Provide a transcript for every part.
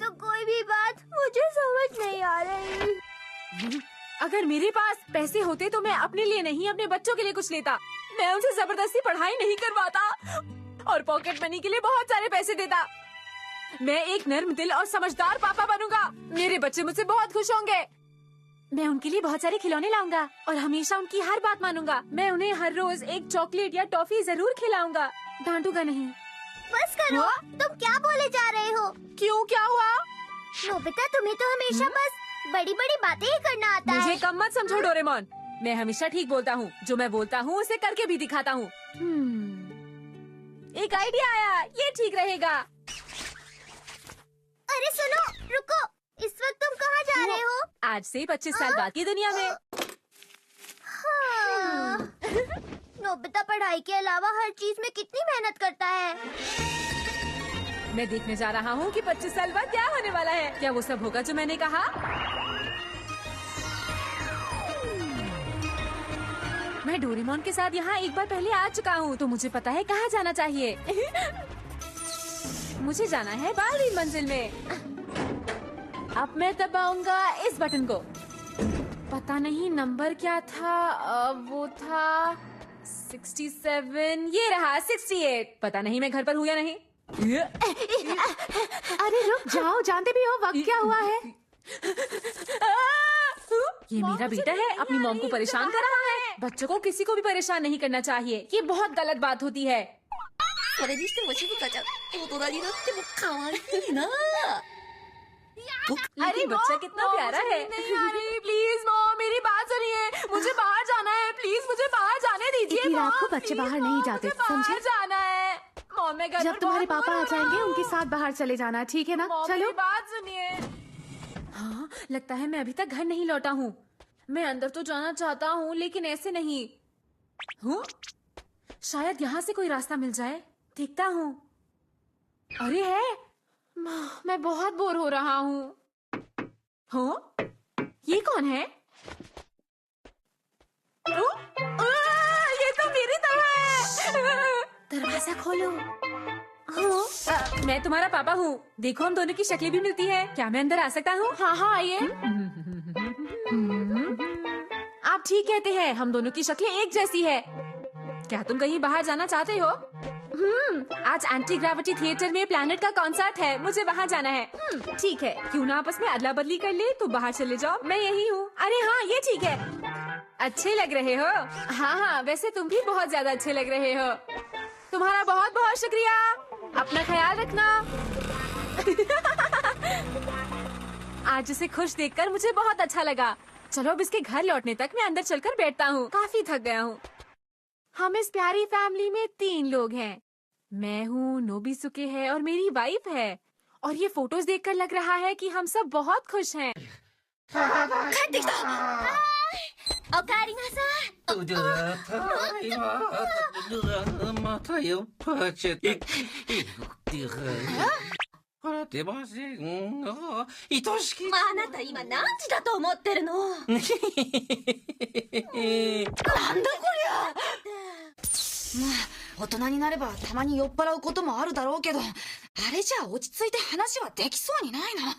तो कोई भी बात मुझे समझ नहीं आ रही। अगर मेरे पास पैसे होते तो मैं अपने लिए नहीं अपने बच्चों के लिए कुछ लेता। मैं उनसे जबरदस्ती पढ़ाई नहीं करवाता और पॉकेट मनी के लिए बहुत सारे पैसे देता। मैं एक नर्म दिल और समझदार पापा बनूंगा। मेरे बच्चे मुझसे बहुत खुश होंगे। मैं उनके लिए बहुत सारे खिलौने लाऊंगा और हमेशा उनकी हर बात मानूंगा। मैं उन्हें हर रोज एक चॉकलेट या टॉफी जरूर खिलाऊंगा, डांटूंगा नहीं। बस करो, तुम क्या बोले जा रहे हो? क्यों, क्या हुआ? नोबिता, तुम्हें तो हमेशा बस बड़ी बड़ी बातें ही करना आता है। मुझे कम मत समझो डोरेमोन। मैं हमेशा ठीक बोलता हूँ। जो मैं बोलता हूँ उसे करके भी दिखाता हूँ। एक आइडिया आया, ये ठीक रहेगा। अरे सुनो, रुको, इस वक्त तुम कहाँ जा रहे हो? आज से 25 साल बाद की दुनिया में। हाँ। नोबिता पढ़ाई के अलावा हर चीज में कितनी मेहनत करता है। मैं देखने जा रहा हूँ कि 25 साल बाद क्या होने वाला है। क्या वो सब होगा जो मैंने कहा? मैं डोरेमोन के साथ यहाँ एक बार पहले आ चुका हूँ, तो मुझे पता है कहाँ जाना चाहिए। मुझे जाना है बारहवीं मंजिल में। अब मैं दबाऊंगा इस बटन को। पता नहीं नंबर क्या था। वो था 67। ये रहा 68। पता नहीं मैं घर पर हूँ या नहीं। अरे रुक जाओ, जानते भी हो वक्त क्या हुआ है? ये मेरा बेटा है, अपनी मॉम को परेशान कर रहा है। बच्चों को किसी को भी परेशान नहीं करना चाहिए, ये बहुत गलत बात होती है। अरे बच्चा कितना प्यारा है। प्लीज मॉम, मेरी बात सुनिए। मुझे बाहर जाना है, प्लीज मुझे बाहर जाने दीजिए। इतनी रात को बच्चे बाहर नहीं जाते, समझे? जाना है मॉम, मैं घर जब पर तुम्हारे बहुत पापा आ बोर जाएंगे हूँ। उनके साथ बाहर चले जाना, ठीक है ना? मॉम, चलो। मेरी बात सुनिए। हाँ, लगता है मैं अभी तक घर नहीं लौटा हूँ। मैं अंदर तो जाना चाहता हूँ लेकिन ऐसे नहीं हूँ। शायद यहाँ से कोई रास्ता मिल जाए, देखता हूँ। अरे है, मैं बहुत बोर हो रहा हूँ। हाँ? ये कौन है? ये तो मेरी तरह है। दरवाजा खोलो। मैं तुम्हारा पापा हूँ। देखो हम दोनों की शक्लें भी मिलती है। क्या मैं अंदर आ सकता हूँ? हाँ हाँ आइए। आप ठीक कहते हैं, हम दोनों की शक्लें एक जैसी है। क्या तुम कहीं बाहर जाना चाहते हो? आज एंटी ग्रेविटी थिएटर में प्लैनेट का कॉन्सर्ट है, मुझे वहाँ जाना है। ठीक है, क्यों ना आपस में अदला बदली कर ले। तो बाहर चले जाओ, मैं यही हूँ। अरे हाँ, ये ठीक है। अच्छे लग रहे हो। हाँ हाँ, वैसे तुम भी बहुत ज्यादा अच्छे लग रहे हो। तुम्हारा बहुत बहुत शुक्रिया। अपना ख्याल रखना। आज उसे खुश देखकर मुझे बहुत अच्छा लगा। चलो अब इसके घर लौटने तक मैं अंदर चलकर बैठता हूँ, काफी थक गया हूँ। हम इस प्यारी फैमिली में 3 लोग हैं। मैं हूँ, नोबिसुके है और मेरी वाइफ है। और ये फोटोज देखकर लग रहा है कि हम सब बहुत खुश हैं।大人になればたまに酔っ払うこともあるだろうけど、あれじゃ落ち着いて話はできそうにないな。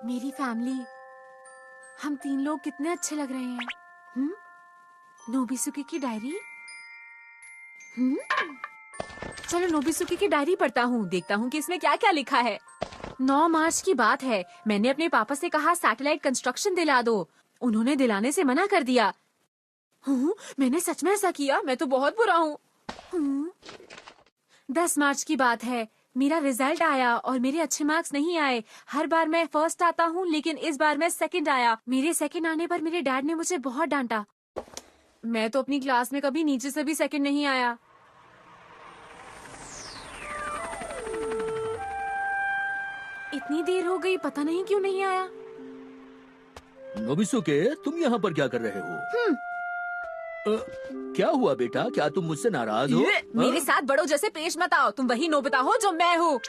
मेरी फैमिली, हम 3 लोग कितने अच्छे लग रहे हैं। नोबिसुके की डायरी। चलो नोबिसुके की डायरी पढ़ता हूँ, देखता हूँ कि इसमें क्या क्या लिखा है। 9 मार्च की बात है। मैंने अपने पापा से कहा सैटेलाइट कंस्ट्रक्शन दिला दो। उन्होंने दिलाने से मना कर दिया। मैंने सच में ऐसा किया? मैं तो बहुत बुरा हूँ। 10 मार्च की बात है। मेरा रिजल्ट आया और मेरे अच्छे मार्क्स नहीं आए। हर बार मैं फर्स्ट आता हूँ लेकिन इस बार मैं सेकंड आया। मेरे सेकंड आने पर मेरे डैड ने मुझे बहुत डांटा। मैं तो अपनी क्लास में कभी नीचे से भी सेकंड नहीं आया। इतनी देर हो गई, पता नहीं क्यों नहीं आया। नोबिसुके, तुम यहाँ पर क्या कर रहे हो? क्या हुआ बेटा, क्या तुम मुझसे नाराज हो? मेरे साथ बड़ों जैसे पेश मत आओ। तुम वही नोबिता हो जो मैं हूँ।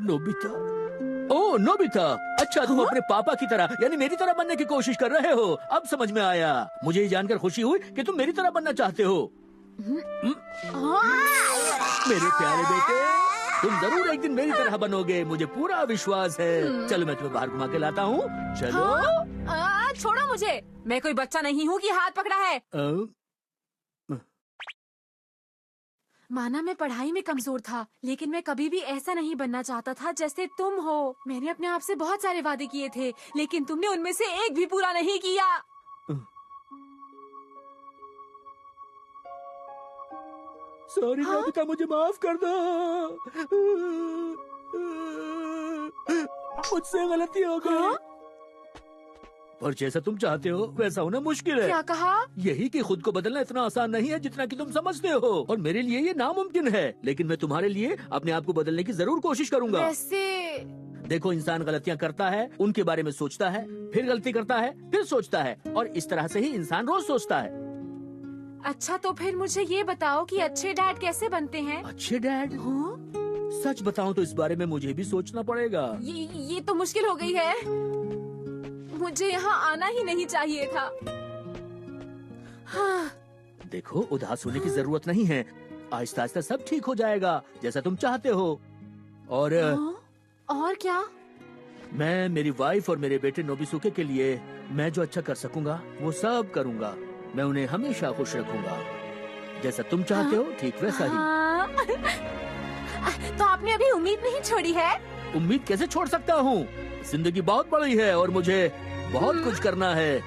नोबिता? ओह नोबिता, अच्छा, तुम अपने पापा की तरह यानी मेरी तरह बनने की कोशिश कर रहे हो। अब समझ में आया। मुझे ये जानकर खुशी हुई कि तुम मेरी तरह बनना चाहते हो। मेरे प्यारे बेटे, तुम जरूर एक दिन मेरी तरह बनोगे, मुझे पूरा विश्वास है। चलो मैं तुम्हें बाहर घुमा के लाता हूँ। चलो। छोड़ो मुझे, मैं कोई बच्चा नहीं हूँ कि हाथ पकड़ा है। माना मैं पढ़ाई में कमजोर था, लेकिन मैं कभी भी ऐसा नहीं बनना चाहता था जैसे तुम हो। मैंने अपने आप से बहुत सारे वादे किए थे, लेकिन तुमने उनमें से एक भी पूरा नहीं किया। सॉरी नोबिता, मुझे माफ कर दो। मुझसे गलती हो गई। और जैसा तुम चाहते हो वैसा होना मुश्किल है। क्या कहा? यही कि खुद को बदलना इतना आसान नहीं है जितना कि तुम समझते हो, और मेरे लिए ये नामुमकिन है। लेकिन मैं तुम्हारे लिए अपने आप को बदलने की जरूर कोशिश करूंगा। वैसे देखो, इंसान गलतियाँ करता है, उनके बारे में सोचता है, फिर गलती करता है, फिर सोचता है, और इस तरह से ही इंसान रोज सोचता है। अच्छा, तो फिर मुझे ये बताओ कि अच्छे डैड कैसे बनते हैं? अच्छे डैड? सच बताऊं तो इस बारे में मुझे भी सोचना पड़ेगा। ये तो मुश्किल हो गई है। मुझे यहाँ आना ही नहीं चाहिए था। हाँ। देखो, उदास होने की जरूरत नहीं है। आहिस्ता आहिस्ता सब ठीक हो जाएगा, जैसा तुम चाहते हो। और क्या? मैं मेरी वाइफ और मेरे बेटे नोबिसुके के लिए मैं जो अच्छा कर सकूंगा वो सब करूंगा। मैं उन्हें हमेशा खुश रखूंगा, जैसा तुम चाहते हो ठीक वैसा ही। तो आपने अभी उम्मीद नहीं छोड़ी है? उम्मीद कैसे छोड़ सकता हूँ? जिंदगी बहुत बड़ी है और मुझे बहुत कुछ करना है।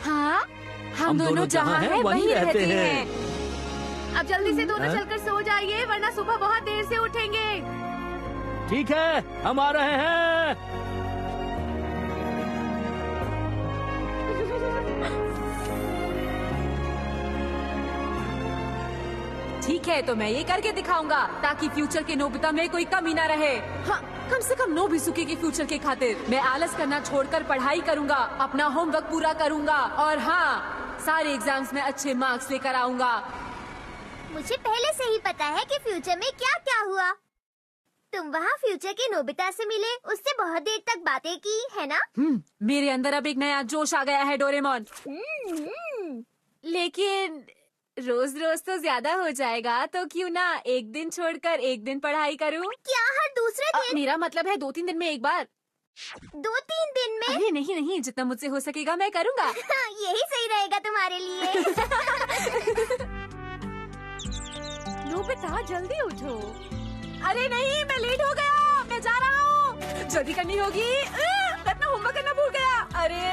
हाँ, हम दोनों जहाँ हैं वहीं रहते हैं। अब जल्दी से दोनों चलकर सो जाइए, वरना सुबह बहुत देर से उठेंगे। ठीक है, हम आ रहे हैं। ठीक है, तो मैं ये करके दिखाऊंगा ताकि फ्यूचर के नोबिता में कोई कमी ना रहे। हाँ, कम से कम नोबिसुके के फ्यूचर के खातिर मैं आलस करना छोड़कर पढ़ाई करूंगा, अपना होमवर्क पूरा करूंगा, और हाँ, सारे एग्जाम्स में अच्छे मार्क्स लेकर आऊंगा। मुझे पहले से ही पता है कि फ्यूचर में क्या क्या हुआ। तुम वहाँ फ्यूचर के नोबिता से मिले, उससे बहुत देर तक बातें की, है ना? मेरे अंदर अब एक नया जोश आ गया है डोरेमोन। लेकिन रोज रोज तो ज्यादा हो जाएगा, तो क्यों ना एक दिन छोड़कर एक दिन पढ़ाई करूं? क्या हर दूसरे दिन? मेरा मतलब है 2-3 दिन में एक बार। 2-3 दिन में? अरे नहीं, जितना मुझसे हो सकेगा मैं करूंगा। यही सही रहेगा तुम्हारे लिए। नोबिता, जल्दी उठो। अरे नहीं, मैं लेट हो गया, मैं जा रहा हूँ। जल्दी करनी होगी। मैं अपना होमवर्क करना भूल गया। अरे